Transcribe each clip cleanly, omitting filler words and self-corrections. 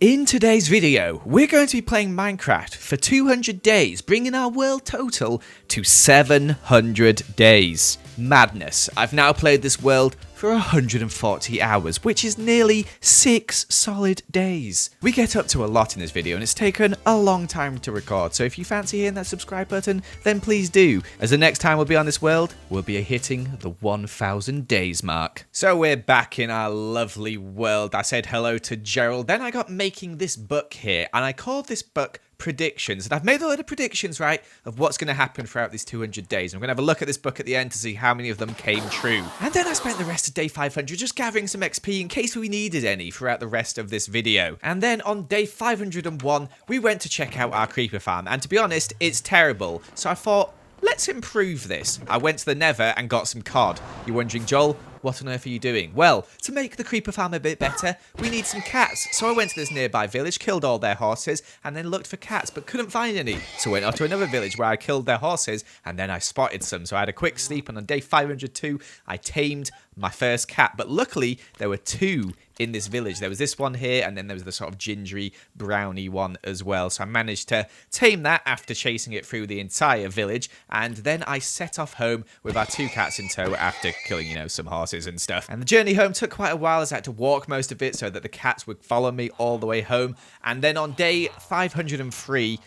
In today's video, we're going to be playing Minecraft for 200 days, bringing our world total to 700 days. Madness. I've now played this world for 140 hours, which is nearly 6 solid days. We get up to a lot in this video and it's taken a long time to record, so if you fancy hitting that subscribe button, then please do, as the next time we'll be on this world, we'll be hitting the 1000 days mark. So we're back in our lovely world. I said hello to Gerald, then I got making this book here, and I called this book Predictions, and I've made a lot of predictions, right, of what's going to happen throughout these 200 days. I'm going to have a look at this book at the end to see how many of them came true. And then I spent the rest of day 500 just gathering some XP in case we needed any throughout the rest of this video. And then on day 501, we went to check out our creeper farm, and to be honest, it's terrible. So I thought, let's improve this. I went to the Nether and got some cod. You're wondering, Joel, what on earth are you doing? Well, to make the creeper farm a bit better, we need some cats. So I went to this nearby village, killed all their horses, and then looked for cats, but couldn't find any. So I went off to another village where I killed their horses, and then I spotted some. So I had a quick sleep, and on day 502, I tamed my first cat. But luckily, there were two in this village. There was this one here, and then there was the sort of gingery brownie one as well. So I managed to tame that after chasing it through the entire village, and then I set off home with our two cats in tow after killing, some horses and stuff. And the journey home took quite a while, as I had to walk most of it so that the cats would follow me all the way home. And then on day 503,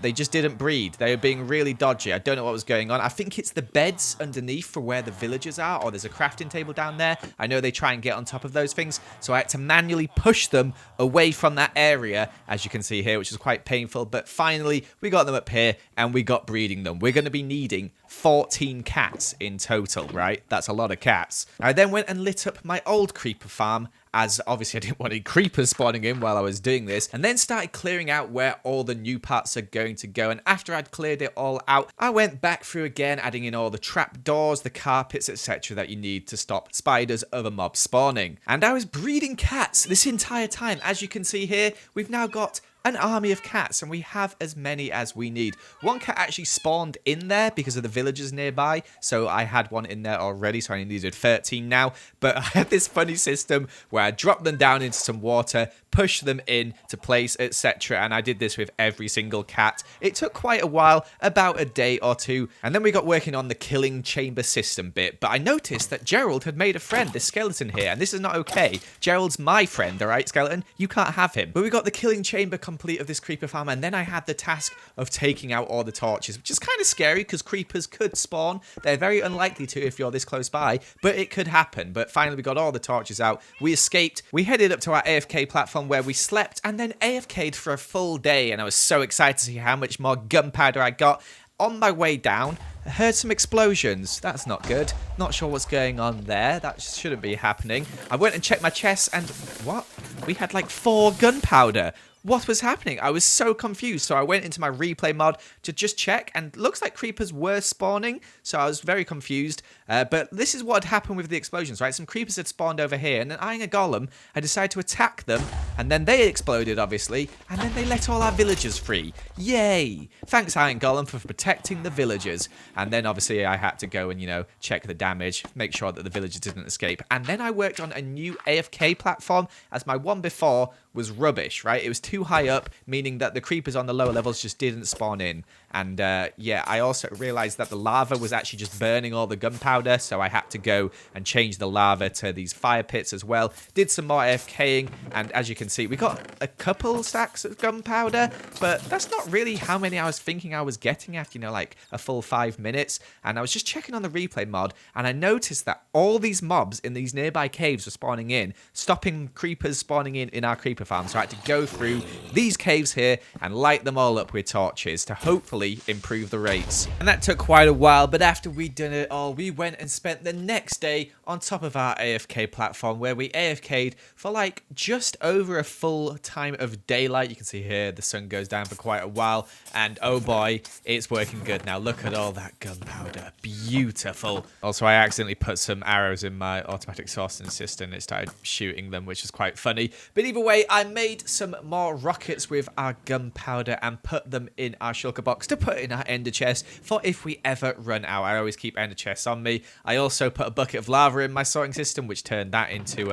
they just didn't breed. They were being really dodgy. I don't know what was going on. I think it's the beds underneath for where the villagers are, or there's a crafting table down there. I know they try and get on top of those things, so I had to manually push them away from that area, as you can see here, which is quite painful. But finally, we got them up here, and we got breeding them. We're going to be needing 14 cats in total, right? That's a lot of cats. I then went and lit up my old creeper farm, as obviously I didn't want any creepers spawning in while I was doing this, and then started clearing out where all the new parts are going to go. And after I'd cleared it all out, I went back through again, adding in all the trapdoors, the carpets, etc. that you need to stop spiders, other mobs spawning. And I was breeding cats this entire time. As you can see here, we've now got an army of cats, and we have as many as we need. One cat actually spawned in there because of the villagers nearby, so I had one in there already, so I needed 13 now. But I had this funny system where I dropped them down into some water, push them in to place, etc. And I did this with every single cat. It took quite a while, about a day or two, and then we got working on the killing chamber system bit. But I noticed that Gerald had made a friend, this skeleton here, and this is not okay. Gerald's my friend, alright, skeleton? You can't have him. But we got the killing chamber complete of this creeper farm, and then I had the task of taking out all the torches, which is kind of scary because creepers could spawn. They're very unlikely to if you're this close by, but it could happen. But finally we got all the torches out, we escaped, we headed up to our AFK platform where we slept, and then AFK'd for a full day, and I was so excited to see how much more gunpowder I got. On my way down, I heard some explosions. That's not good. Not sure what's going on there. That shouldn't be happening. I went and checked my chest, and what? We had like 4 gunpowder. What was happening? I was so confused. So I went into my replay mod to just check, and looks like creepers were spawning. So I was very confused. But this is what had happened with the explosions, right? Some creepers had spawned over here, and then eyeing a golem, I decided to attack them, and then they exploded, obviously, and then they let all our villagers free. Yay! Thanks, Iron Golem, for protecting the villagers. And then, obviously, I had to go and, check the damage, make sure that the villagers didn't escape. And then I worked on a new AFK platform, as my one before was rubbish, right? It was too high up, meaning that the creepers on the lower levels just didn't spawn in. And yeah, I also realized that the lava was actually just burning all the gunpowder, so I had to go and change the lava to these fire pits as well. Did some more AFKing, and as you can see, we got a couple stacks of gunpowder, but that's not really how many I was thinking I was getting after, like a full 5 minutes. And I was just checking on the replay mod, and I noticed that all these mobs in these nearby caves were spawning in, stopping creepers spawning in our creeper farm. So I had to go through these caves here and light them all up with torches to hopefully improve the rates. And that took quite a while, but after we'd done it all, we went and spent the next day on top of our AFK platform, where we AFK'd for like just over a full time of daylight. You can see here the sun goes down for quite a while, and oh boy, it's working good now. Look at all that gunpowder. Beautiful. Also, I accidentally put some arrows in my automatic sourcing system. It started shooting them, which is quite funny. But either way, I made some more rockets with our gunpowder and put them in our shulker box to put in our ender chest for if we ever run out. I always keep ender chests on me. I also put a bucket of lava in my sorting system, which turned that into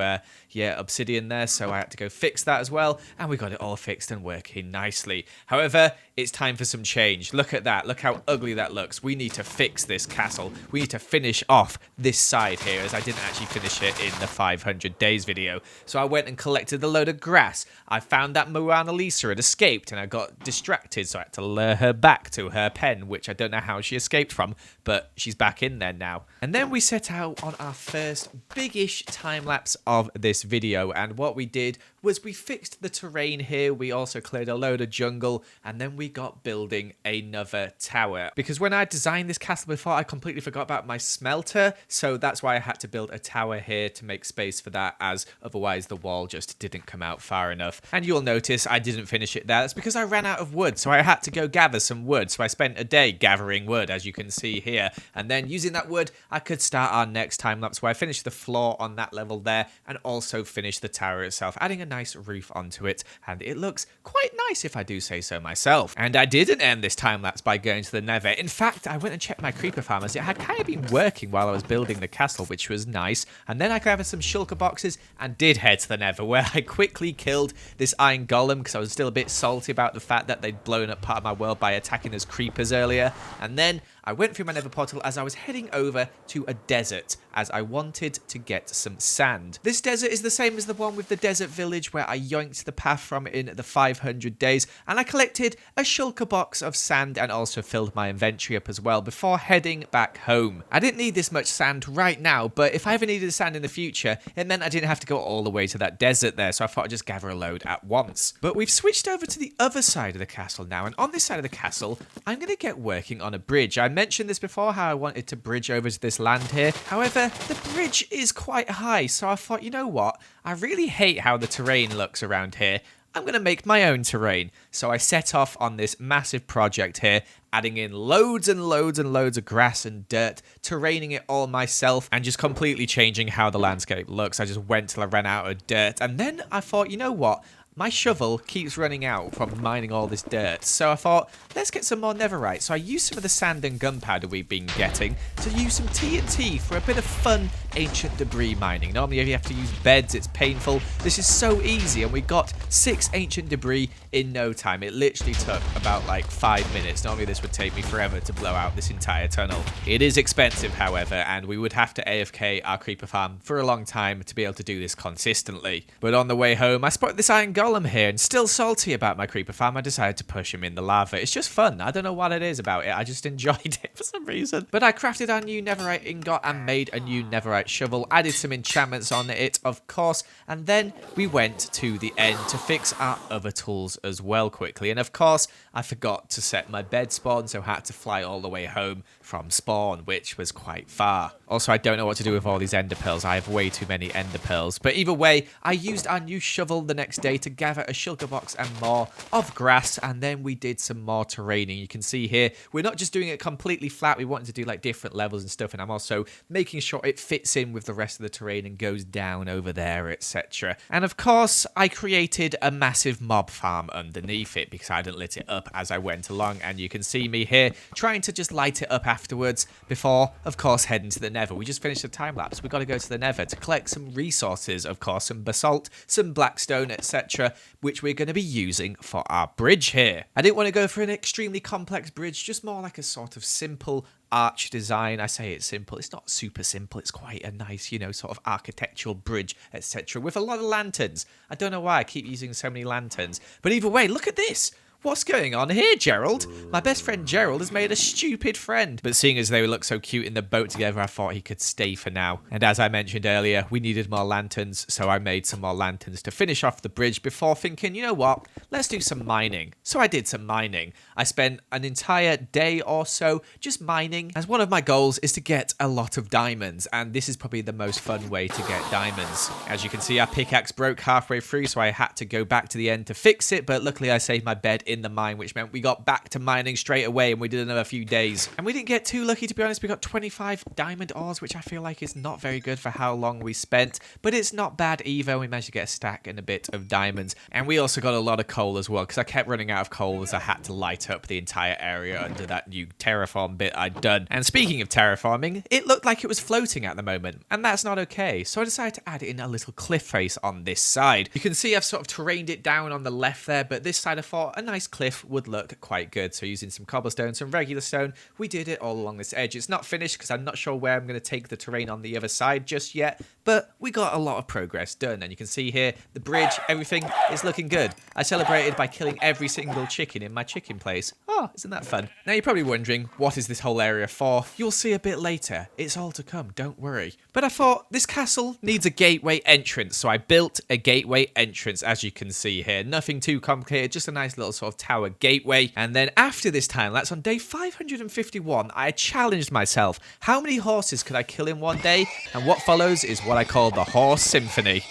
obsidian there, so I had to go fix that as well, and we got it all fixed and working nicely. However, it's time for some change. Look at that. Look how ugly that looks. We need to fix this castle. We need to finish off this side here, as I didn't actually finish it in the 500 days video. So I went and collected a load of grass. I found that Mona Lisa had escaped, and I got distracted, so I had to lure her back to her pen, which I don't know how she escaped from, but she's back in there now. And then we set out on our first big-ish time-lapse of this video, and what we did was we fixed the terrain here. We also cleared a load of jungle, and then we got building another tower. Because when I designed this castle before, I completely forgot about my smelter, so that's why I had to build a tower here to make space for that, as otherwise the wall just didn't come out far enough. And you'll notice I didn't finish it there. That's because I ran out of wood, so I had to go gather some wood. So I spent a day gathering wood, as you can see here, and then using that wood, I could start our next time lapse where I finished the floor on that level there, and also finish the tower itself, adding a nice roof onto it, and it looks quite nice if I do say so myself. And I didn't end this time lapse by going to the nether. In fact, I went and checked my creeper farm, as it had kind of been working while I was building the castle, which was nice. And then I gathered some shulker boxes and did head to the nether, where I quickly killed this iron golem because I was still a bit salty about the fact that they'd blown up part of my world by attacking as creepers earlier. And then I went through my nether portal as I was heading over to a desert, as I wanted to get some sand. This desert is the same as the one with the desert village where I yoinked the path from in the 500 days, and I collected a shulker box of sand and also filled my inventory up as well before heading back home. I didn't need this much sand right now, but if I ever needed sand in the future, it meant I didn't have to go all the way to that desert there, so I thought I'd just gather a load at once. But we've switched over to the other side of the castle now, and on this side of the castle, I'm going to get working on a bridge. I mentioned this before, how I wanted to bridge over to this land here. However, the bridge is quite high, so I thought, you know what? I really hate how the terrain looks around here. I'm going to make my own terrain. So I set off on this massive project here, adding in loads and loads and loads of grass and dirt, terraining it all myself, and just completely changing how the landscape looks. I just went till I ran out of dirt, and then I thought, you know what? My shovel keeps running out from mining all this dirt, so I thought, let's get some more netherite. So I used some of the sand and gunpowder we've been getting to use some TNT for a bit of fun ancient debris mining. Normally if you have to use beds, it's painful. This is so easy, and we got 6 ancient debris in no time. It literally took about like 5 minutes. Normally this would take me forever to blow out this entire tunnel. It is expensive, however, and we would have to AFK our creeper farm for a long time to be able to do this consistently. But on the way home, I spotted this iron golem here, and still salty about my creeper farm, I decided to push him in the lava. It's just fun. I don't know what it is about it. I just enjoyed it for some reason. But I crafted our new netherite ingot and made a new netherite shovel, added some enchantments on it, of course, and then we went to the end to fix our other tools as well quickly. And of course, I forgot to set my bed spawn, so I had to fly all the way home from spawn, which was quite far. Also, I don't know what to do with all these ender pearls. I have way too many ender pearls. But either way, I used our new shovel the next day to gather a shulker box and more of grass, and then we did some more terraining. You can see here, we're not just doing it completely flat. We wanted to do like different levels and stuff, and I'm also making sure it fits in with the rest of the terrain and goes down over there, etc. And of course, I created a massive mob farm underneath it because I hadn't lit it up as I went along, and you can see me here trying to just light it up afterwards before, of course, heading to the nether. We just finished the time lapse. We've got to go to the nether to collect some resources, of course, some basalt, some blackstone, etc., which we're going to be using for our bridge here. I didn't want to go for an extremely complex bridge, just more like a sort of simple arch design. I say it's simple. It's not super simple. It's quite a nice, you know, sort of architectural bridge, etc., with a lot of lanterns. I don't know why I keep using so many lanterns, but either way, look at this. What's going on here, Gerald? My best friend Gerald has made a stupid friend. But seeing as they look so cute in the boat together, I thought he could stay for now. And as I mentioned earlier, we needed more lanterns, so I made some more lanterns to finish off the bridge before thinking, you know what, let's do some mining. So I did some mining. I spent an entire day or so just mining, as one of my goals is to get a lot of diamonds, and this is probably the most fun way to get diamonds. As you can see, our pickaxe broke halfway through, so I had to go back to the end to fix it, but luckily I saved my bed in the mine, which meant we got back to mining straight away and we did another few days. And we didn't get too lucky, to be honest. We got 25 diamond ores, which I feel like is not very good for how long we spent, but it's not bad either. We managed to get a stack and a bit of diamonds. And we also got a lot of coal as well, because I kept running out of coal as I had to light up the entire area under that new terraform bit I'd done. And speaking of terraforming, it looked like it was floating at the moment, and that's not okay. So I decided to add in a little cliff face on this side. You can see I've sort of terrained it down on the left there, but this side I thought a nice cliff would look quite good. So using some cobblestone, some regular stone, we did it all along this edge. It's not finished because I'm not sure where I'm going to take the terrain on the other side just yet, but we got a lot of progress done. And you can see here, the bridge, everything is looking good. I celebrated by killing every single chicken in my chicken place. Oh, isn't that fun? Now you're probably wondering, what is this whole area for? You'll see a bit later. It's all to come, don't worry. But I thought this castle needs a gateway entrance, so I built a gateway entrance, as you can see here. Nothing too complicated, just a nice little sort of tower gateway. And then after this time lapse, on day 551, I challenged myself. How many horses could I kill in one day? And what follows is what I call the horse symphony.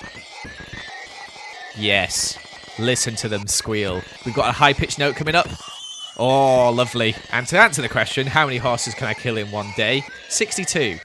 Yes, listen to them squeal. We've got a high-pitched note coming up. Oh, lovely. And to answer the question, how many horses can I kill in one day? 62.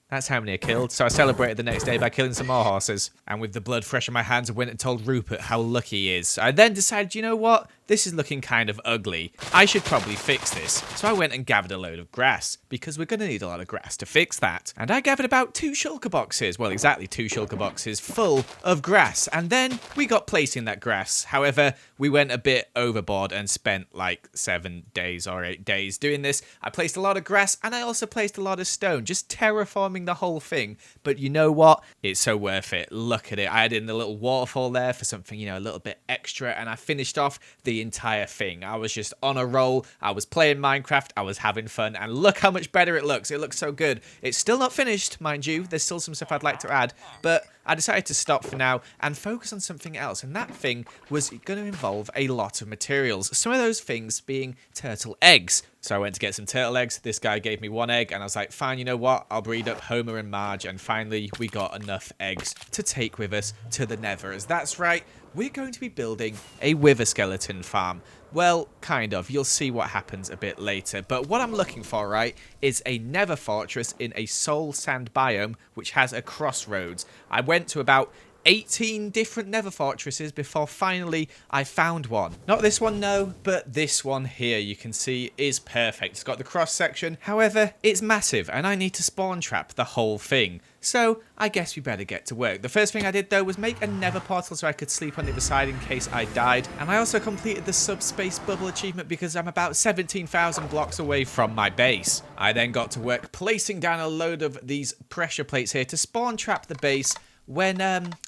That's how many I killed. So I celebrated the next day by killing some more horses. And with the blood fresh in my hands, I went and told Rupert how lucky he is. I then decided, you know what? This is looking kind of ugly. I should probably fix this. So I went and gathered a load of grass, because we're going to need a lot of grass to fix that. And I gathered about 2 shulker boxes, well, exactly 2 shulker boxes full of grass. And then we got placing that grass. However, we went a bit overboard and spent like 7 days or 8 days doing this. I placed a lot of grass and I also placed a lot of stone, just terraforming the whole thing. But you know what? It's so worth it. Look at it. I added in the little waterfall there for something, you know, a little bit extra, and I finished off the entire thing. I was just on a roll. I was playing Minecraft. I was having fun, and look how much better it looks. It looks so good. It's still not finished, mind you. There's still some stuff I'd like to add, but I decided to stop for now and focus on something else, and that thing was going to involve a lot of materials. Some of those things being turtle eggs. So I went to get some turtle eggs. This guy gave me 1 egg, and I was like, fine, you know what? I'll breed up Homer and Marge, and finally we got enough eggs to take with us to the Nether. As that's right, we're going to be building a wither skeleton farm. Well, kind of. You'll see what happens a bit later. But what I'm looking for, right, is a nether fortress in a soul sand biome, which has a crossroads. I went to about 18 different nether fortresses before finally I found one. Not this one, no, but this one here, you can see, is perfect. It's got the cross section. However, it's massive and I need to spawn trap the whole thing. So I guess we better get to work. The first thing I did though was make a nether portal so I could sleep on the other side in case I died. And I also completed the subspace bubble achievement because I'm about 17,000 blocks away from my base. I then got to work placing down a load of these pressure plates here to spawn trap the base when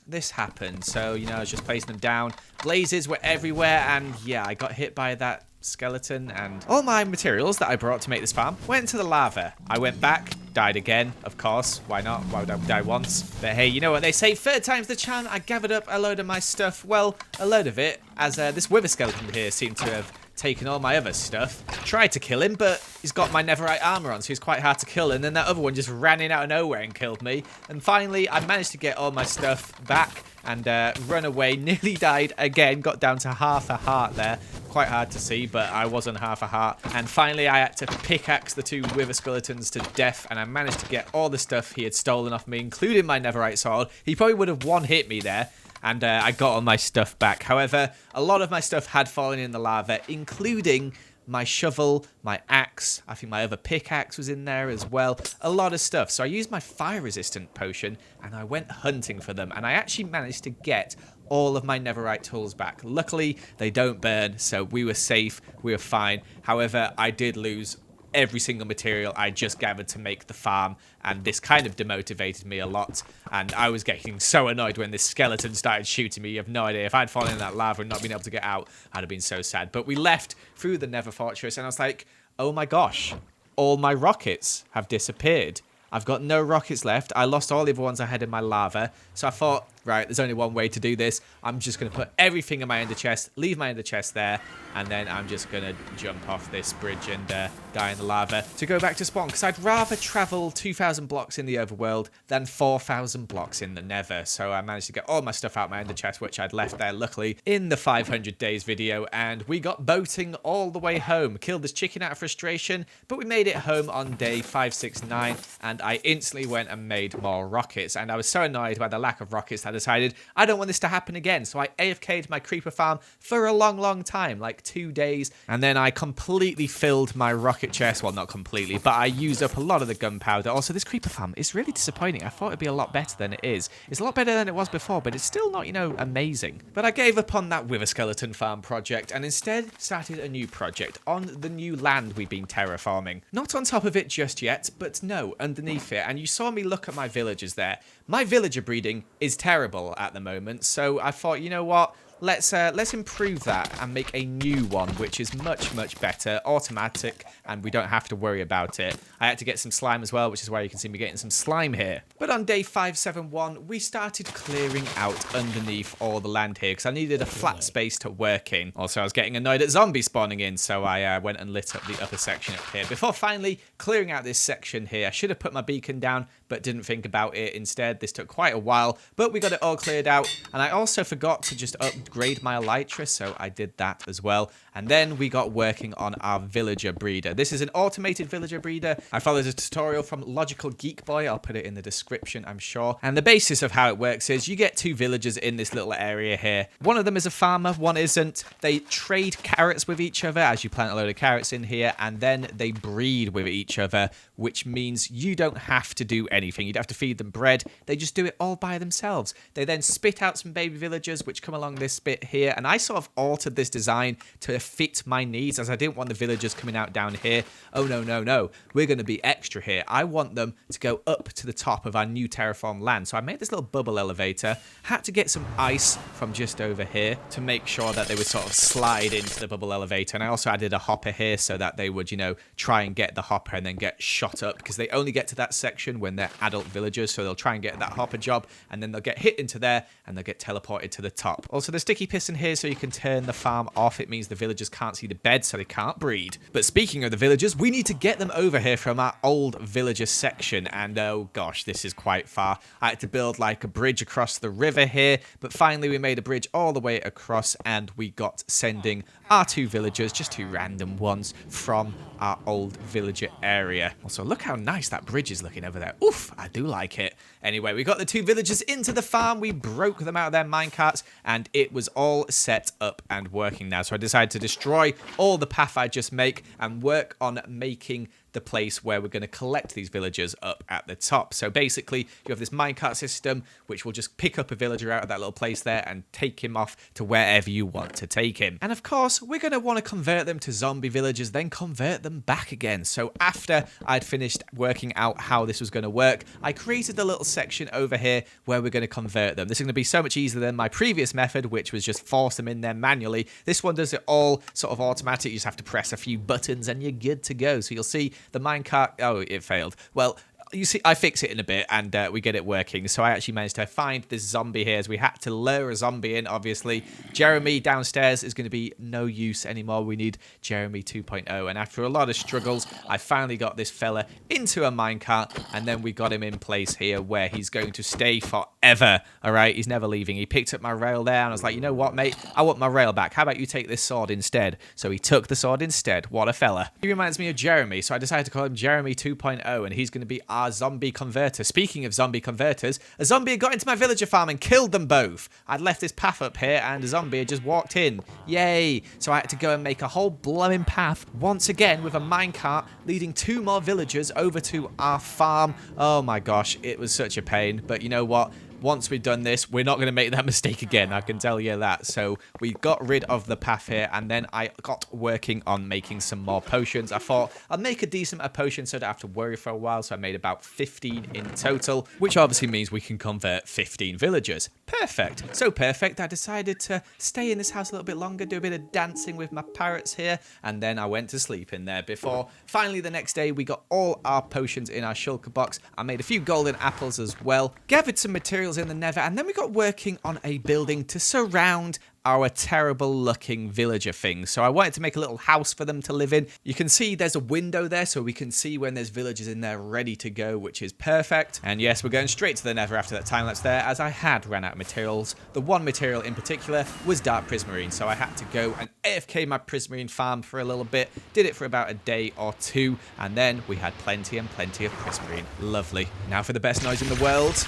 this happened. So, you know, I was just placing them down. Blazes were everywhere, and yeah, I got hit by that skeleton, and all my materials that I brought to make this farm went into the lava. I went back, died again, of course. Why not? Why would I die once? But hey, you know what they say, third time's the charm. I gathered up a load of my stuff. Well, a load of it, as this wither skeleton here seemed to have taken all my other stuff. Tried to kill him, but he's got my netherite armor on, so he's quite hard to kill. And then that other one just ran in out of nowhere and killed me. And finally, I managed to get all my stuff back and run away. Nearly died again. Got down to half a heart there. Quite hard to see, but I was on half a heart. And finally, I had to pickaxe the 2 wither skeletons to death, and I managed to get all the stuff he had stolen off me, including my netherite sword. He probably would have one-hit me there. And I got all my stuff back. However, a lot of my stuff had fallen in the lava, including my shovel, my axe. I think my other pickaxe was in there as well. A lot of stuff. So I used my fire-resistant potion, and I went hunting for them. And I actually managed to get all of my netherite tools back. Luckily, they don't burn, so we were safe. We were fine. However, I did lose every single material I just gathered to make the farm, and this kind of demotivated me a lot, and I was getting so annoyed when this skeleton started shooting me. You have no idea. If I'd fallen in that lava and not been able to get out, I'd have been so sad. But we left through the nether fortress, and I was like, oh my gosh, all my rockets have disappeared. I've got no rockets left. I lost all the other ones I had in my lava. So I thought, right, there's only one way to do this. I'm just going to put everything in my ender chest, leave my ender chest there, and then I'm just going to jump off this bridge and die in the lava to go back to spawn, because I'd rather travel 2,000 blocks in the overworld than 4,000 blocks in the nether. So I managed to get all my stuff out my ender chest, which I'd left there luckily in the 500 days video, and we got boating all the way home. Killed this chicken out of frustration, but we made it home on day 569, and I instantly went and made more rockets. And I was so annoyed by the lack of rockets that I decided I don't want this to happen again. So I AFK'd my creeper farm for a long time, like 2 days, and then I completely filled my rocket chest. Well, not completely, but I used up a lot of the gunpowder. Also, this creeper farm is really disappointing. I thought it'd be a lot better than it is. It's a lot better than it was before, but it's still not, you know, amazing. But I gave up on that Wither Skeleton farm project and instead started a new project on the new land we've been terraforming. Not on top of it just yet, but no, underneath it. And you saw me look at my villagers there. My villager breeding is terrible at the moment, so I thought, you know what? Let's improve that and make a new one, which is much better, automatic, and we don't have to worry about it. I had to get some slime as well, which is why you can see me getting some slime here. But on day 571, we started clearing out underneath all the land here, because I needed a flat space to work in. Also, I was getting annoyed at zombies spawning in, so I went and lit up the upper section up here. Before finally clearing out this section here, I should have put my beacon down, but didn't think about it instead. This took quite a while, but we got it all cleared out, and I also forgot to just upgrade my elytra, so I did that as well. And then we got working on our villager breeder. This is an automated villager breeder. I followed a tutorial from Logical Geek Boy. I'll put it in the description, I'm sure. And the basis of how it works is you get 2 villagers in this little area here. One of them is a farmer, one isn't. They trade carrots with each other as you plant a load of carrots in here, and then they breed with each other, which means you don't have to do anything. You don't have to feed them bread. They just do it all by themselves. They then spit out some baby villagers, which come along this bit here, and I sort of altered this design to fit my needs, as I didn't want the villagers coming out down here. Oh no, we're going to be extra here. I want them to go up to the top of our new terraform land. So I made this little bubble elevator, had to get some ice from just over here to make sure that they would sort of slide into the bubble elevator, and I also added a hopper here so that they would, you know, try and get the hopper and then get shot up, because they only get to that section when they're adult villagers, so they'll try and get that hopper job, and then they'll get hit into there and they'll get teleported to the top. Also, the sticky piston here so you can turn the farm off. It means the villagers can't see the bed, so they can't breed. But speaking of the villagers, we need to get them over here from our old villager section, and oh gosh, this is quite far. I had to build like a bridge across the river here, but finally we made a bridge all the way across, and we got sending our 2 villagers, just 2 random ones, from our old villager area. Also, look how nice that bridge is looking over there. Oof, I do like it. Anyway, we got the 2 villagers into the farm, we broke them out of their minecarts, and it was all set up and working now. So I decided to destroy all the path I just make and work on making the place where we're going to collect these villagers up at the top. So basically, you have this minecart system, which will just pick up a villager out of that little place there and take him off to wherever you want to take him. And of course, we're going to want to convert them to zombie villagers, then convert them back again. So after I'd finished working out how this was going to work, I created a little section over here where we're going to convert them. This is going to be so much easier than my previous method, which was just force them in there manually. This one does it all sort of automatic. You just have to press a few buttons and you're good to go. So you'll see the minecart. Oh, it failed. Well, you see, I fix it in a bit and we get it working. So I actually managed to find this zombie here, as we had to lure a zombie in, obviously. Jeremy downstairs is going to be no use anymore. We need Jeremy 2.0. And after a lot of struggles, I finally got this fella into a minecart, and then we got him in place here where he's going to stay forever. All right, he's never leaving. He picked up my rail there, and I was like, you know what, mate? I want my rail back. How about you take this sword instead? So he took the sword instead. What a fella. He reminds me of Jeremy, so I decided to call him Jeremy 2.0, and he's going to be our zombie converter. Speaking of zombie converters, a zombie had got into my villager farm and killed them both. I'd left this path up here and a zombie had just walked in. Yay! So I had to go and make a whole blooming path once again with a minecart leading 2 more villagers over to our farm. Oh my gosh, it was such a pain, but you know what? Once we've done this, we're not going to make that mistake again, I can tell you that. So we got rid of the path here, and then I got working on making some more potions. I thought I'd make a decent potion so I don't have to worry for a while, so I made about 15 in total, which obviously means we can convert 15 villagers. Perfect. So perfect, I decided to stay in this house a little bit longer, do a bit of dancing with my parrots here, and then I went to sleep in there before finally the next day we got all our potions in our shulker box. I made a few golden apples as well, gathered some materials in the nether, and then we got working on a building to surround our terrible looking villager thing. So I wanted to make a little house for them to live in. You can see there's a window there so we can see when there's villagers in there ready to go, which is perfect. And yes, we're going straight to the nether after that time lapse there, as I had ran out of materials. The one material in particular was dark prismarine, so I had to go and AFK my prismarine farm for a little bit. Did it for about a day or two, and then we had plenty and plenty of prismarine. Lovely. Now for the best noise in the world.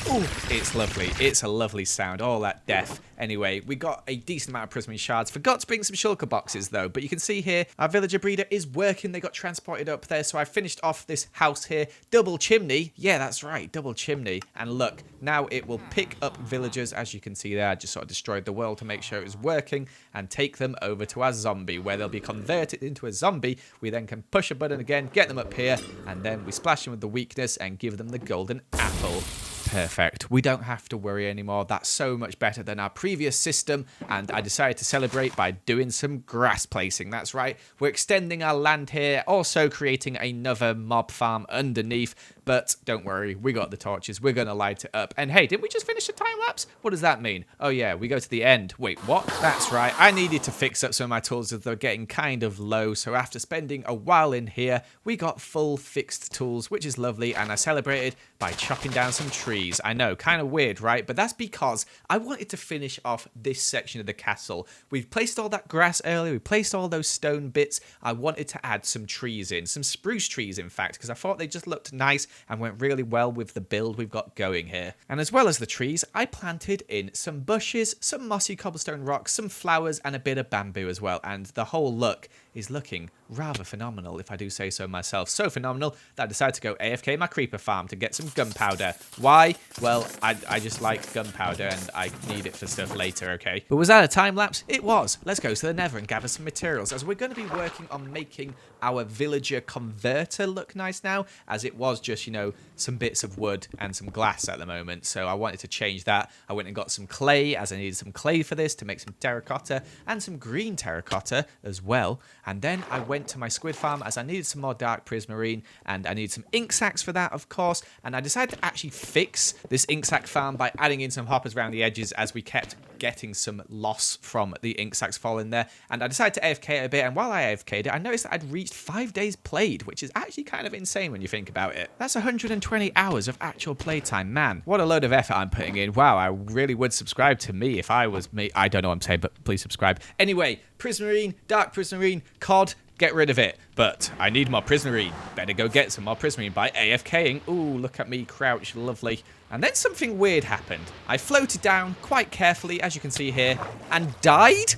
Ooh, it's lovely. It's a lovely sound. All that death. Anyway, we got a decent amount of prismarine shards. Forgot to bring some shulker boxes though, but you can see here our villager breeder is working. They got transported up there, so I finished off this house here. Double chimney. Yeah, that's right, double chimney. And look, now it will pick up villagers, as you can see there. I just sort of destroyed the world to make sure it was working, and take them over to our zombie, where they'll be converted into a zombie. We then can push a button again, get them up here, and then we splash them with the weakness and give them the golden apple. Perfect. We don't have to worry anymore. That's so much better than our previous system, and I decided to celebrate by doing some grass placing. That's right. We're extending our land here, also creating another mob farm underneath, but don't worry, we got the torches. We're going to light it up. And hey, didn't we just finish a time lapse? What does that mean? Oh yeah, we go to the end. Wait, what? That's right. I needed to fix up some of my tools as they're getting kind of low, so after spending a while in here, we got full fixed tools, which is lovely, and I celebrated by chopping down some trees. I know, kind of weird, right? But that's because I wanted to finish off this section of the castle. We've placed all that grass earlier. We placed all those stone bits. I wanted to add some trees in, some spruce trees, in fact, because I thought they just looked nice and went really well with the build we've got going here. And as well as the trees, I planted in some bushes, some mossy cobblestone rocks, some flowers, and a bit of bamboo as well. And the whole look is looking rather phenomenal, if I do say so myself. So phenomenal that I decided to go AFK my creeper farm to get some gunpowder. Why? Well, I just like gunpowder and I need it for stuff later, okay? But was that a time lapse? It was. Let's go to the nether and gather some materials, as we're going to be working on making our villager converter look nice now, as it was just, you know, some bits of wood and some glass at the moment. So I wanted to change that. I went and got some clay, as I needed some clay for this to make some terracotta, and some green terracotta as well. And then I went to my squid farm, as I needed some more dark prismarine, and I needed some ink sacks for that, of course. And I decided to actually fix this ink sack farm by adding in some hoppers around the edges, as we kept getting some loss from the ink sacks falling there. And I decided to AFK it a bit, and while I AFK'd it, I noticed that I'd reached 5 days played, which is actually kind of insane when you think about it. That's 120 hours of actual playtime. Man, what a load of effort I'm putting in. Wow, I really would subscribe to me if I was me. I don't know what I'm saying, but please subscribe. Anyway, prismarine, dark prismarine, cod, get rid of it. But I need more prismarine. Better go get some more prismarine by AFKing. Ooh, look at me crouch, lovely. And then something weird happened. I floated down quite carefully, as you can see here, and died?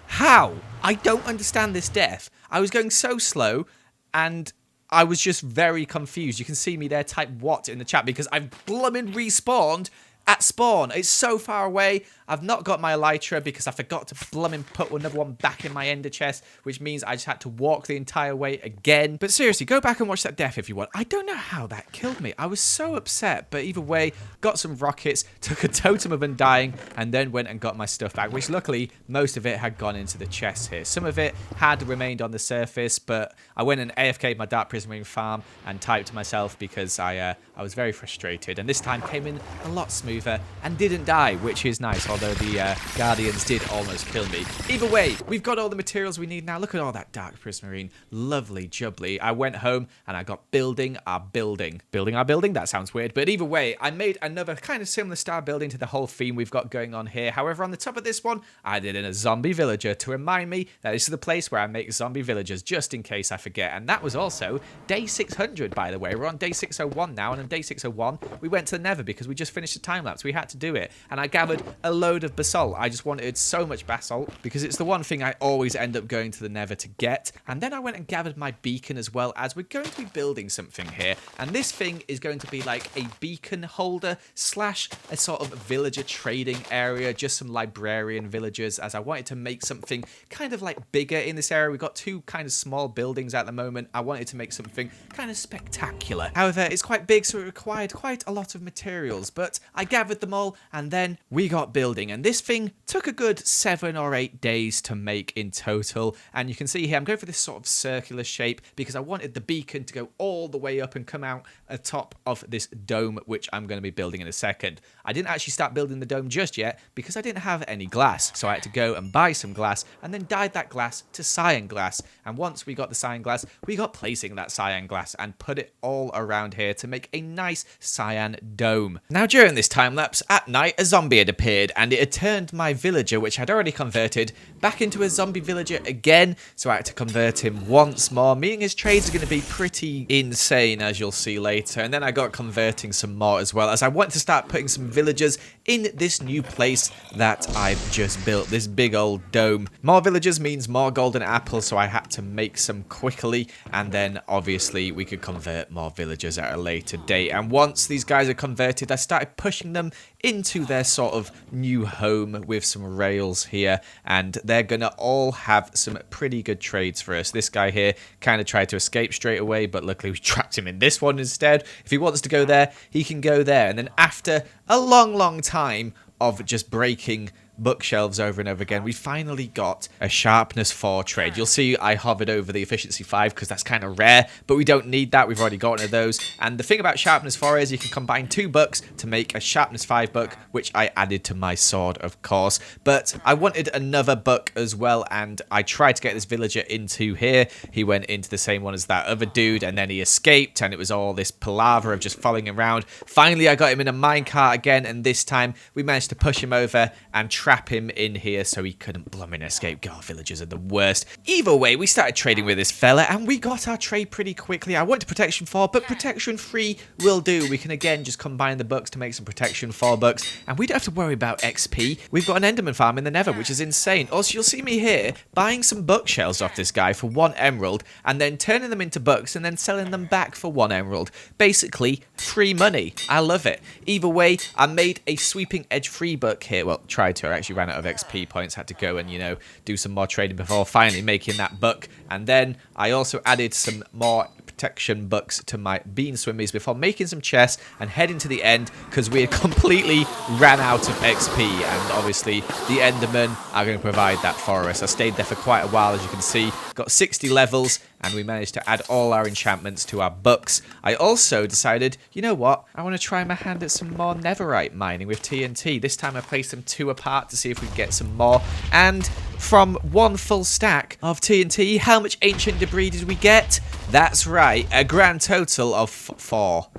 How? I don't understand this death. I was going so slow, and I was just very confused. You can see me there, type what in the chat, because I've bloomin' respawned at spawn. It's so far away. I've not got my elytra because I forgot to bloomin' put another one back in my ender chest, which means I just had to walk the entire way again. But seriously, go back and watch that death if you want. I don't know how that killed me. I was so upset, but either way, got some rockets, took a totem of undying, and then went and got my stuff back, which luckily most of it had gone into the chest here. Some of it had remained on the surface, but I went and AFK'd my dark prismarine farm and typed to myself because I was very frustrated, and this time came in a lot smoother and didn't die, which is nice, although the guardians did almost kill me. Either way, we've got all the materials we need now. Look at all that dark prismarine. Lovely jubbly. I went home and I got building our building. Building our building? That sounds weird. But either way, I made another kind of similar style building to the whole theme we've got going on here. However, on the top of this one, I did in a zombie villager to remind me that this is the place where I make zombie villagers, just in case I forget. And that was also day 600, by the way. We're on day 601 now, and on day 601, we went to the nether because we just finished the time lapse. We had to do it. And I gathered a load of basalt. I just wanted so much basalt because it's the one thing I always end up going to the nether to get. And then I went and gathered my beacon as well, as we're going to be building something here. And this thing is going to be like a beacon holder slash a sort of villager trading area, just some librarian villagers, as I wanted to make something kind of like bigger in this area. We've got two kind of small buildings at the moment. I wanted to make something kind of spectacular. However, it's quite big, so it required quite a lot of materials, but I gathered them all and then we got building. And this thing took a good 7 or 8 days to make in total. And you can see here, I'm going for this sort of circular shape because I wanted the beacon to go all the way up and come out atop of this dome, which I'm going to be building in a second. I didn't actually start building the dome just yet because I didn't have any glass. So I had to go and buy some glass and then dyed that glass to cyan glass. And once we got the cyan glass, we got placing that cyan glass and put it all around here to make a nice cyan dome. Now during this time lapse, at night a zombie had appeared and it had turned my villager, which I'd already converted, back into a zombie villager again. So I had to convert him once more, meaning his trades are going to be pretty insane, as you'll see later. And then I got converting some more as well, as I want to start putting some villagers in this new place that I've just built, this big old dome. More villagers means more golden apples, so I had to make some quickly, and then obviously we could convert more villagers at a later date. And once these guys are converted, I started pushing them into their sort of new home with some rails here, and they're gonna all have some pretty good trades for us. This guy here kind of tried to escape straight away, but luckily we trapped him in this one instead. If he wants to go there, he can go there. And then after a long time of just breaking bookshelves over and over again, we finally got a sharpness 4 trade. You'll see I hovered over the efficiency 5 because that's kind of rare, but we don't need that. We've already got one of those. And the thing about sharpness 4 is you can combine 2 books to make a sharpness 5 book, which I added to my sword, of course. But I wanted another book as well, and I tried to get this villager into here. He went into the same one as that other dude, and then he escaped, and it was all this palaver of just following around. Finally, I got him in a minecart again, and this time we managed to push him over and trap him in here so he couldn't blooming escape. God, villagers are the worst. Either way, we started trading with this fella and we got our trade pretty quickly. I wanted protection 4, but protection 3 will do. We can again just combine the books to make some protection 4 books, and we don't have to worry about XP. We've got an enderman farm in the nether, which is insane. Also, you'll see me here buying some bookshelves off this guy for 1 emerald and then turning them into books and then selling them back for 1 emerald. Basically, free money. I love it. Either way, I made a sweeping edge free book here. Well, tried to. I actually ran out of XP points, had to go and, you know, do some more trading before finally making that book. And then I also added some more protection books to my bean swimmies before making some chests and heading to the end because we had completely ran out of XP, and obviously the endermen are going to provide that for us. I stayed there for quite a while, as you can see. Got 60 levels and we managed to add all our enchantments to our books. I also decided, you know what, I want to try my hand at some more netherite mining with TNT. This time I placed them 2 apart to see if we could get some more, and from 1 full stack of TNT, how much ancient debris did we get? That's right, a grand total of 4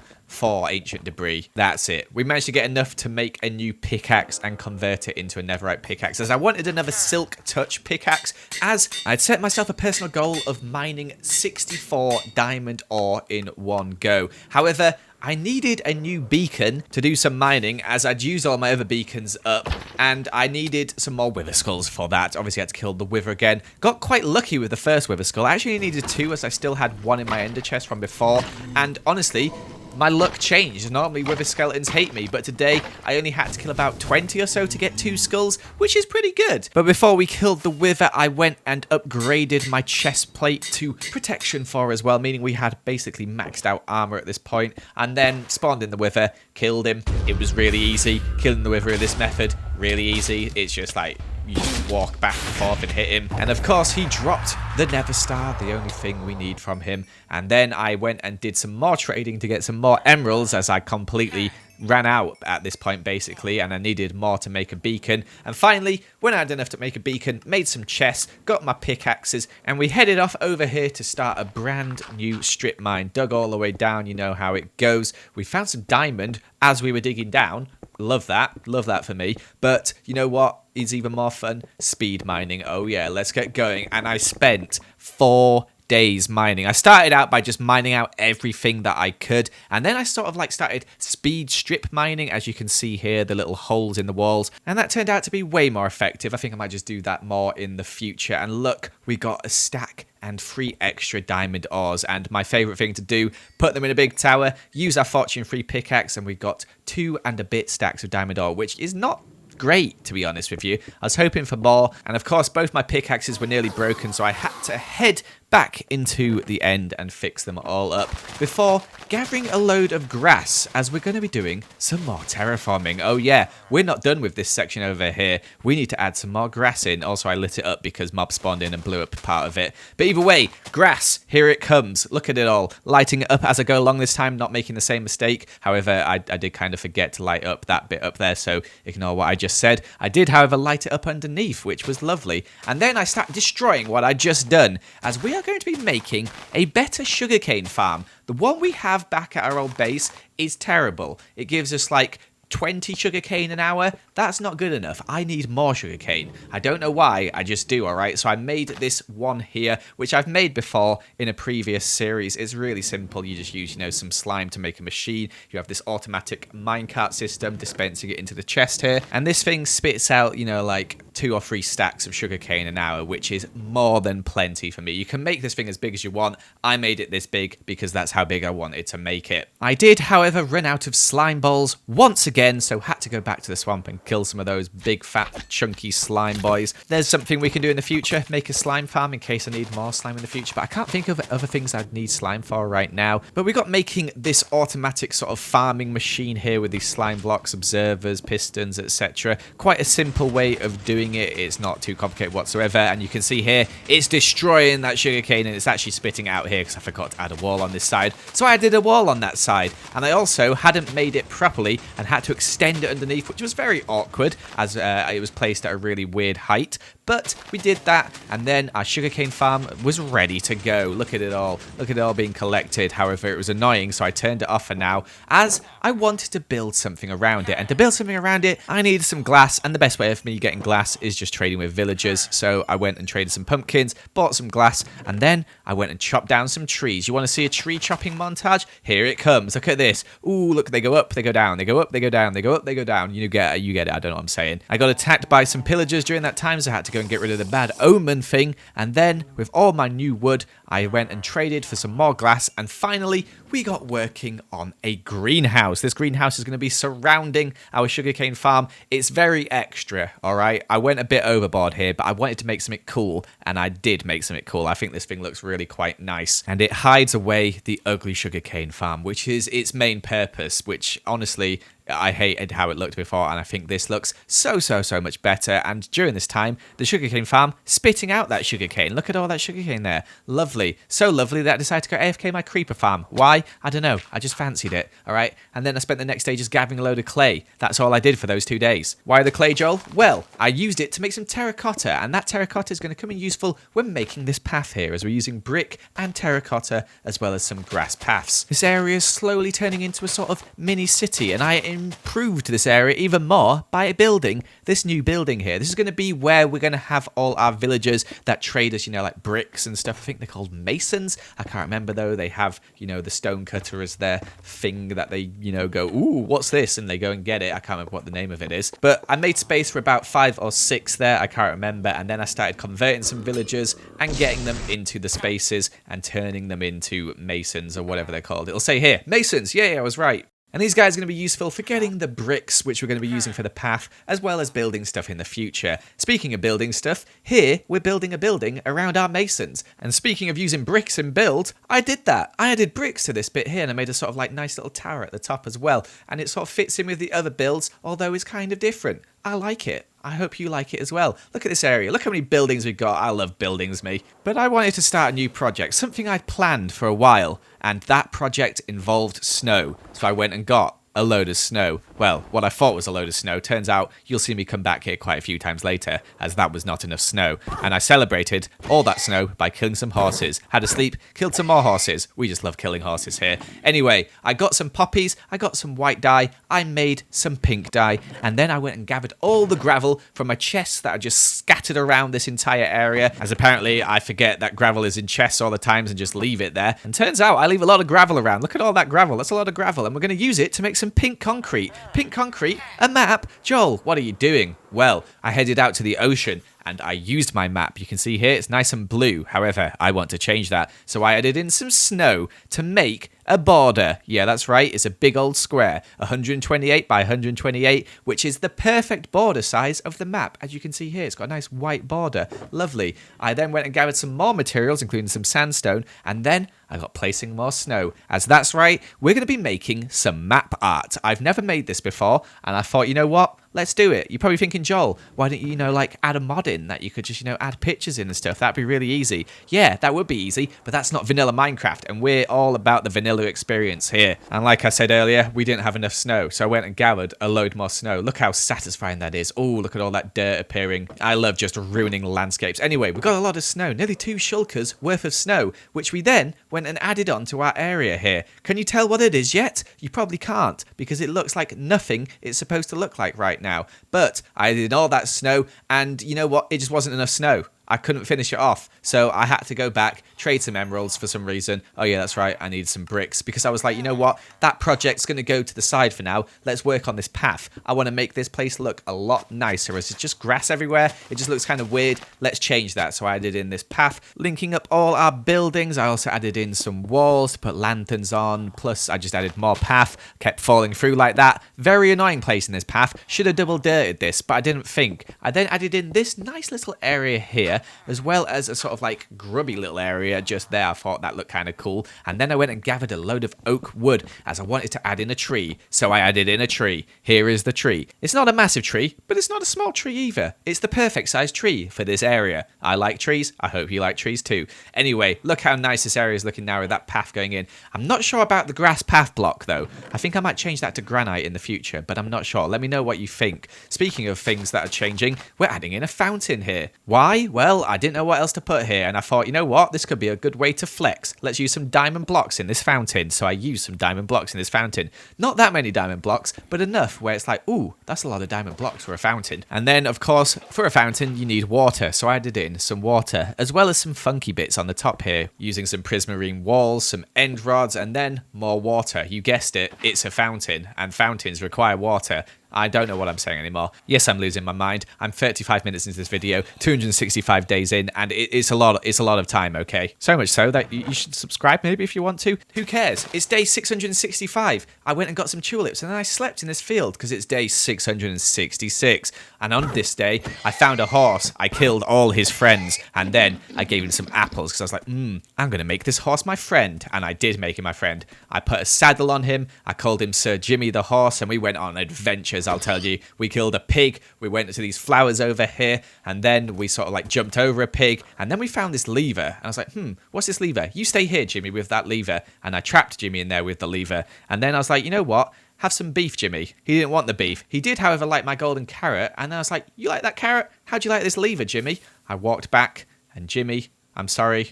ancient debris. That's it. We managed to get enough to make a new pickaxe and convert it into a netherite pickaxe, as I wanted another silk touch pickaxe, as I'd set myself a personal goal of mining 64 diamond ore in one go. However, I needed a new beacon to do some mining, as I'd used all my other beacons up, and I needed some more wither skulls for that. Obviously, I had to kill the wither again. Got quite lucky with the first wither skull. I actually needed 2, as I still had 1 in my ender chest from before, and honestly, my luck changed. Normally wither skeletons hate me, but today I only had to kill about 20 or so to get 2 skulls, which is pretty good. But before we killed the wither, I went and upgraded my chest plate to protection 4 as well, meaning we had basically maxed out armor at this point, and then spawned in the wither, killed him. It was really easy. Killing the wither in this method, really easy. It's just like, you just walk back and forth and hit him. And of course, he dropped the Nether Star, the only thing we need from him. And then I went and did some more trading to get some more emeralds, as I completely ran out at this point, basically, and I needed more to make a beacon. And finally, when I had enough to make a beacon, made some chests, got my pickaxes, and we headed off over here to start a brand new strip mine. Dug all the way down, you know how it goes. We found some diamond as we were digging down. Love that for me. But you know what is even more fun? Speed mining. Oh yeah, let's get going. And I spent 4 days mining. I started out by just mining out everything that I could, and then I sort of like started speed strip mining, as you can see here, the little holes in the walls, and that turned out to be way more effective. I think I might just do that more in the future. And look, we got a stack and 3 extra diamond ores, and my favorite thing to do, put them in a big tower, use our fortune free pickaxe, and we got 2 and a bit stacks of diamond ore, which is not great, to be honest with you. I was hoping for more, and of course both my pickaxes were nearly broken, so I had to head back into the end and fix them all up before gathering a load of grass, as we're going to be doing some more terraforming. Oh yeah, we're not done with this section over here. We need to add some more grass in. Also, I lit it up because mobs spawned in and blew up part of it. But either way, grass, here it comes. Look at it all. Lighting it up as I go along this time, not making the same mistake. However, I did kind of forget to light up that bit up there, so ignore what I just said. I did, however, light it up underneath, which was lovely. And then I started destroying what I'd just done, as we are going to be making a better sugarcane farm. The one we have back at our old base is terrible. It gives us like 20 sugarcane an hour. That's not good enough. I need more sugarcane. I don't know why, I just do, alright? So I made this one here, which I've made before in a previous series. It's really simple. You just use, some slime to make a machine. You have this automatic minecart system dispensing it into the chest here. And this thing spits out, like 2 or 3 stacks of sugarcane an hour, which is more than plenty for me. You can make this thing as big as you want. I made it this big because that's how big I wanted to make it. I did, however, run out of slime balls once again, so had to go back to the swamp and kill some of those big fat chunky slime boys. There's something we can do in the future, make a slime farm in case I need more slime in the future, but I can't think of other things I'd need slime for right now. But we got making this automatic sort of farming machine here with these slime blocks, observers, pistons, etc. Quite a simple way of doing it. It's not too complicated whatsoever, and you can see here it's destroying that sugarcane, and it's actually spitting out here because I forgot to add a wall on this side. So I did a wall on that side, and I also hadn't made it properly and had to extend it underneath, which was very awkward as it was placed at a really weird height. But we did that, and then our sugarcane farm was ready to go. Look at it all. Look at it all being collected. However, it was annoying, so I turned it off for now, as I wanted to build something around it. And to build something around it, I needed some glass, and the best way of me getting glass is just trading with villagers. So I went and traded some pumpkins, bought some glass, and then I went and chopped down some trees. You want to see a tree chopping montage? Here it comes. Look at this. Ooh, look, they go up, they go down, they go up, they go down, they go up, they go down. You get it. I don't know what I'm saying. I got attacked by some pillagers during that time, so I had to go and get rid of the bad omen thing, and then with all my new wood I went and traded for some more glass, and finally we got working on a greenhouse. This greenhouse is going to be surrounding our sugarcane farm. It's very extra, alright? I went a bit overboard here, but I wanted to make something cool, and I did make something cool. I think this thing looks really quite nice, and it hides away the ugly sugarcane farm, which is its main purpose, which honestly I hated how it looked before, and I think this looks so much better. And during this time, the sugarcane farm spitting out that sugarcane. Look at all that sugarcane there. Lovely. So lovely that I decided to go AFK my creeper farm. Why? I don't know. I just fancied it. Alright? And then I spent the next day just gathering a load of clay. That's all I did for those 2 days. Why the clay, Joel? Well, I used it to make some terracotta, and that terracotta is going to come in useful when making this path here, as we're using brick and terracotta as well as some grass paths. This area is slowly turning into a sort of mini city, and I improved this area even more by building this new building here. This is going to be where we're going to have all our villagers that trade us, like bricks and stuff. I think they're called masons. I can't remember though. They have, the stone cutter as their thing that they, go, ooh, what's this? And they go and get it. I can't remember what the name of it is. But I made space for about 5 or 6 there. I can't remember. And then I started converting some villagers and getting them into the spaces and turning them into masons or whatever they're called. It'll say here, masons. Yeah, I was right. And these guys are going to be useful for getting the bricks, which we're going to be using for the path, as well as building stuff in the future. Speaking of building stuff, here we're building a building around our masons. And speaking of using bricks in build, I did that. I added bricks to this bit here, and I made a sort of like nice little tower at the top as well. And it sort of fits in with the other builds, although it's kind of different. I like it. I hope you like it as well. Look at this area. Look how many buildings we've got. I love buildings, me. But I wanted to start a new project, something I'd planned for a while, and that project involved snow. So I went and got a load of snow. Well, what I thought was a load of snow. Turns out you'll see me come back here quite a few times later, as that was not enough snow. And I celebrated all that snow by killing some horses. Had a sleep, killed some more horses. We just love killing horses here. Anyway, I got some poppies, I got some white dye, I made some pink dye, and then I went and gathered all the gravel from my chests that are just scattered around this entire area, as apparently I forget that gravel is in chests all the times and just leave it there. And turns out I leave a lot of gravel around. Look at all that gravel. That's a lot of gravel, and we're going to use it to make some pink concrete. Pink concrete? A map? Joel, what are you doing? Well, I headed out to the ocean and I used my map. You can see here it's nice and blue. However, I want to change that. So I added in some snow to make a border. Yeah, that's right. It's a big old square, 128 by 128, which is the perfect border size of the map. As you can see here, it's got a nice white border. Lovely. I then went and gathered some more materials, including some sandstone, and then I got placing more snow. As that's right, we're going to be making some map art. I've never made this before, and I thought, you know what? Let's do it. You're probably thinking, Joel, why don't you, like add a mod in that you could just, add pictures in and stuff? That'd be really easy. Yeah, that would be easy, but that's not vanilla Minecraft, and we're all about the vanilla experience here. And like I said earlier, we didn't have enough snow, so I went and gathered a load more snow. Look how satisfying that is. Oh, look at all that dirt appearing. I love just ruining landscapes. Anyway, we got a lot of snow, nearly 2 shulkers worth of snow, which we then went and added on to our area here. Can you tell what it is yet? You probably can't, because it looks like nothing it's supposed to look like right now. But I did all that snow, and you know what? It just wasn't enough snow. I couldn't finish it off, so I had to go back, trade some emeralds for some reason. Oh yeah, that's right, I needed some bricks, because I was like, you know what, that project's going to go to the side for now. Let's work on this path. I want to make this place look a lot nicer. As it's just grass everywhere, it just looks kind of weird. Let's change that. So I added in this path, linking up all our buildings. I also added in some walls to put lanterns on, plus I just added more path, kept falling through like that. Very annoying place in this path. Should have double dirted this, but I didn't think. I then added in this nice little area here, as well as a sort of like grubby little area just there. I thought that looked kind of cool. And then I went and gathered a load of oak wood, as I wanted to add in a tree. So I added in a tree. Here is the tree. It's not a massive tree, but it's not a small tree either. It's the perfect sized tree for this area. I like trees. I hope you like trees too. Anyway, look how nice this area is looking now with that path going in. I'm not sure about the grass path block though. I think I might change that to granite in the future, but I'm not sure. Let me know what you think. Speaking of things that are changing, we're adding in a fountain here. Why? Well, I didn't know what else to put here, and I thought, you know what, this could be a good way to flex. Let's use some diamond blocks in this fountain. So I used some diamond blocks in this fountain. Not that many diamond blocks, but enough where it's like, ooh, that's a lot of diamond blocks for a fountain. And then, of course, for a fountain, you need water. So I added in some water, as well as some funky bits on the top here, using some prismarine walls, some end rods, and then more water. You guessed it, it's a fountain, and fountains require water. I don't know what I'm saying anymore. Yes, I'm losing my mind. I'm 35 minutes into this video, 265 days in, and it's a lot of time, okay? So much so that you should subscribe maybe if you want to. Who cares? It's day 665. I went and got some tulips, and then I slept in this field because it's day 666. And on this day, I found a horse. I killed all his friends, and then I gave him some apples because I was like, I'm going to make this horse my friend. And I did make him my friend. I put a saddle on him. I called him Sir Jimmy the horse, and we went on adventures. I'll tell you, we killed a pig, we went to these flowers over here, and then we sort of like jumped over a pig, and then we found this lever, and I was like, what's this lever? You stay here, Jimmy, with that lever. And I trapped Jimmy in there with the lever, and then I was like, you know what, have some beef, Jimmy. He didn't want the beef. He did, however, like my golden carrot, and I was like, you like that carrot? How'd you like this lever, Jimmy? I walked back, and Jimmy, I'm sorry.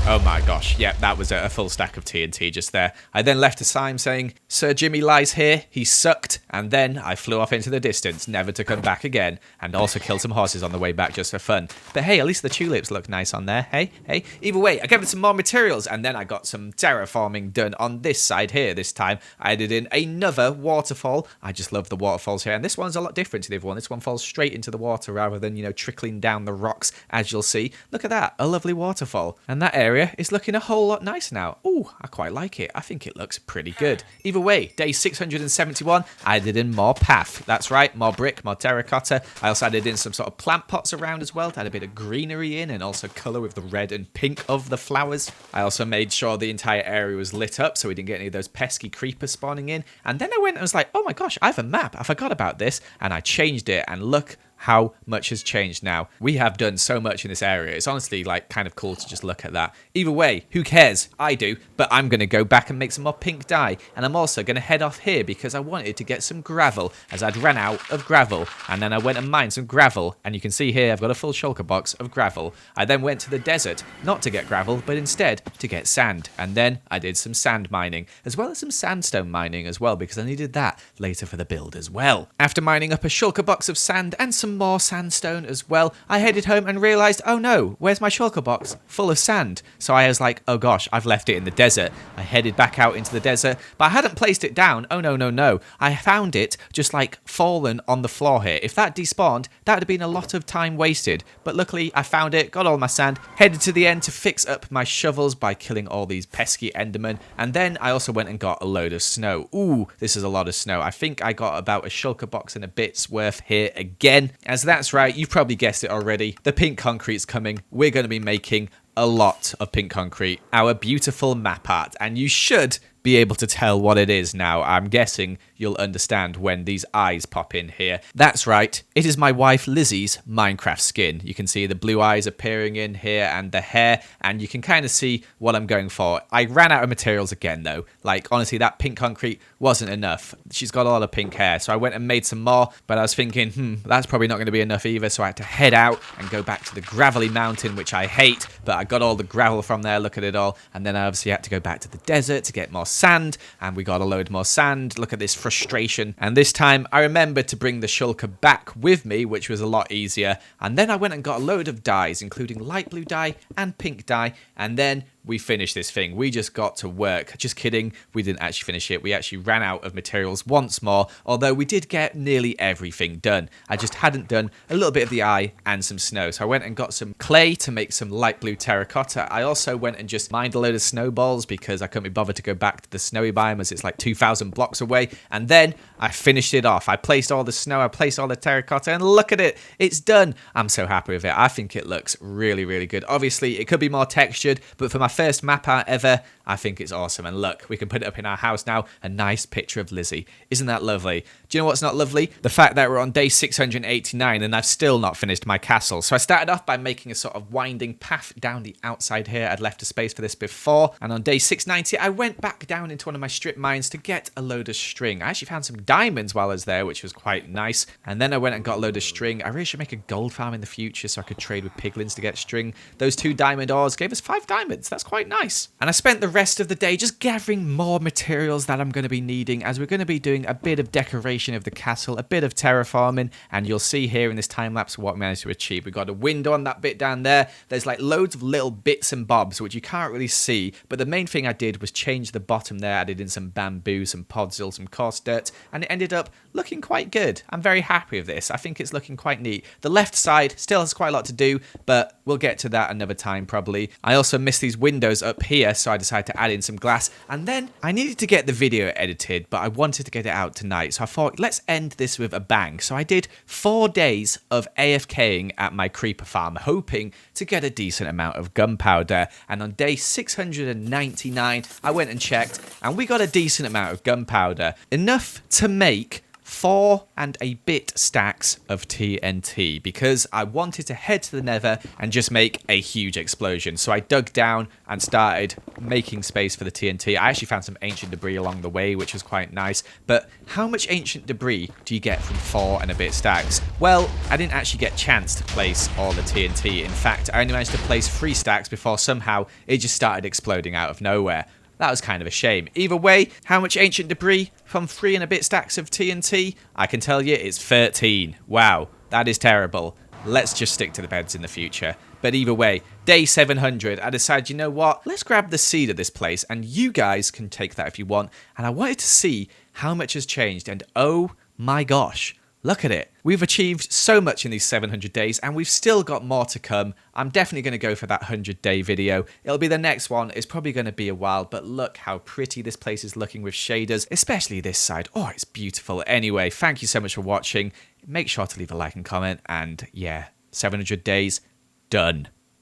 Oh my gosh, yep, that was a full stack of TNT just there. I then left a sign saying, Sir Jimmy lies here, he sucked, and then I flew off into the distance, never to come back again, and also killed some horses on the way back just for fun. But hey, at least the tulips look nice on there, hey? Either way, I gathered some more materials, and then I got some terraforming done on this side here this time. I added in another waterfall. I just love the waterfalls here, and this one's a lot different to the other one. This one falls straight into the water rather than, trickling down the rocks, as you'll see. Look at that, a lovely waterfall. And that area is looking a whole lot nicer now. Ooh, I quite like it. I think it looks pretty good. Either way, day 671, I added in more path. That's right, more brick, more terracotta. I also added in some sort of plant pots around as well to add a bit of greenery in and also colour with the red and pink of the flowers. I also made sure the entire area was lit up so we didn't get any of those pesky creepers spawning in. And then I went and was like, oh my gosh, I have a map. I forgot about this. And I changed it, and look how much has changed now. We have done so much in this area. It's honestly like kind of cool to just look at that. Either way, who cares? I do, but I'm going to go back and make some more pink dye. And I'm also going to head off here because I wanted to get some gravel as I'd ran out of gravel. And then I went and mined some gravel. And you can see here, I've got a full shulker box of gravel. I then went to the desert, not to get gravel, but instead to get sand. And then I did some sand mining, as well as some sandstone mining as well, because I needed that later for the build as well. After mining up a shulker box of sand and some more sandstone as well, I headed home and realized, oh no, where's my shulker box? Full of sand. So I was like, oh gosh, I've left it in the desert. I headed back out into the desert, but I hadn't placed it down. Oh no, no, no. I found it just like fallen on the floor here. If that despawned, that would have been a lot of time wasted. But luckily I found it, got all my sand, headed to the end to fix up my shovels by killing all these pesky endermen. And then I also went and got a load of snow. Ooh, this is a lot of snow. I think I got about a shulker box and a bit's worth here again. As that's right, you've probably guessed it already. The pink concrete's coming. We're going to be making a lot of pink concrete, our beautiful map art, and you should be able to tell what it is now. I'm guessing you'll understand when these eyes pop in here. That's right, it is my wife Lizzie's Minecraft skin. You can see the blue eyes appearing in here and the hair, and you can kind of see what I'm going for. I ran out of materials again though. Like honestly, that pink concrete wasn't enough. She's got a lot of pink hair, so I went and made some more, but I was thinking, that's probably not going to be enough either, so I had to head out and go back to the gravelly mountain, which I hate, but I got all the gravel from there, look at it all, and then I obviously had to go back to the desert to get more sand, and we got a load more sand. Look at this frustration. And this time I remembered to bring the shulker back with me, which was a lot easier. And then I went and got a load of dyes, including light blue dye and pink dye, and then we finished this thing. We just got to work. Just kidding, we didn't actually finish it. We actually ran out of materials once more, although we did get nearly everything done. I just hadn't done a little bit of the eye and some snow. So I went and got some clay to make some light blue terracotta. I also went and just mined a load of snowballs because I couldn't be bothered to go back to the snowy biome as it's like 2,000 blocks away. And then I finished it off. I placed all the snow, I placed all the terracotta, and look at it. It's done. I'm so happy with it. I think it looks really, really good. Obviously, it could be more textured, but for my first map art ever, I think it's awesome. And look, we can put it up in our house now, a nice picture of Lizzie. Isn't that lovely? Do you know what's not lovely? The fact that we're on day 689 and I've still not finished my castle. So I started off by making a sort of winding path down the outside here. I'd left a space for this before, and on day 690 I went back down into one of my strip mines to get a load of string. I actually found some diamonds while I was there, which was quite nice. And then I went and got a load of string. I really should make a gold farm in the future so I could trade with piglins to get string. Those 2 diamond ores gave us 5 diamonds. That's quite nice. And I spent the rest of the day just gathering more materials that I'm going to be needing, as we're going to be doing a bit of decoration of the castle, a bit of terraforming, and you'll see here in this time lapse what we managed to achieve. We got a window on that bit down there. There's like loads of little bits and bobs which you can't really see, but the main thing I did was change the bottom there, added in some bamboo, some podzol, some coarse dirt, and it ended up looking quite good. I'm very happy with this. I think it's looking quite neat. The left side still has quite a lot to do, but we'll get to that another time probably. I also missed these windows up here, so I decided to add in some glass, and then I needed to get the video edited, but I wanted to get it out tonight, so I thought let's end this with a bang. So I did 4 days of AFKing at my creeper farm, hoping to get a decent amount of gunpowder, and on day 699 I went and checked, and we got a decent amount of gunpowder, enough to make 4 and a bit stacks of TNT, because I wanted to head to the nether and just make a huge explosion. So I dug down and started making space for the TNT. I actually found some ancient debris along the way, which was quite nice. But how much ancient debris do you get from 4 and a bit stacks? Well, I didn't actually get a chance to place all the TNT. In fact, I only managed to place 3 stacks before somehow it just started exploding out of nowhere. That was kind of a shame. Either way, how much ancient debris from 3 and a bit stacks of TNT? I can tell you it's 13. Wow, that is terrible. Let's just stick to the beds in the future. But either way, day 700, I decided, you know what? Let's grab the seed of this place, and you guys can take that if you want. And I wanted to see how much has changed, and oh my gosh. Look at it. We've achieved so much in these 700 days, and we've still got more to come. I'm definitely going to go for that 100-day video. It'll be the next one. It's probably going to be a while, but look how pretty this place is looking with shaders, especially this side. Oh, it's beautiful. Anyway, thank you so much for watching. Make sure to leave a like and comment, and yeah, 700 days, done.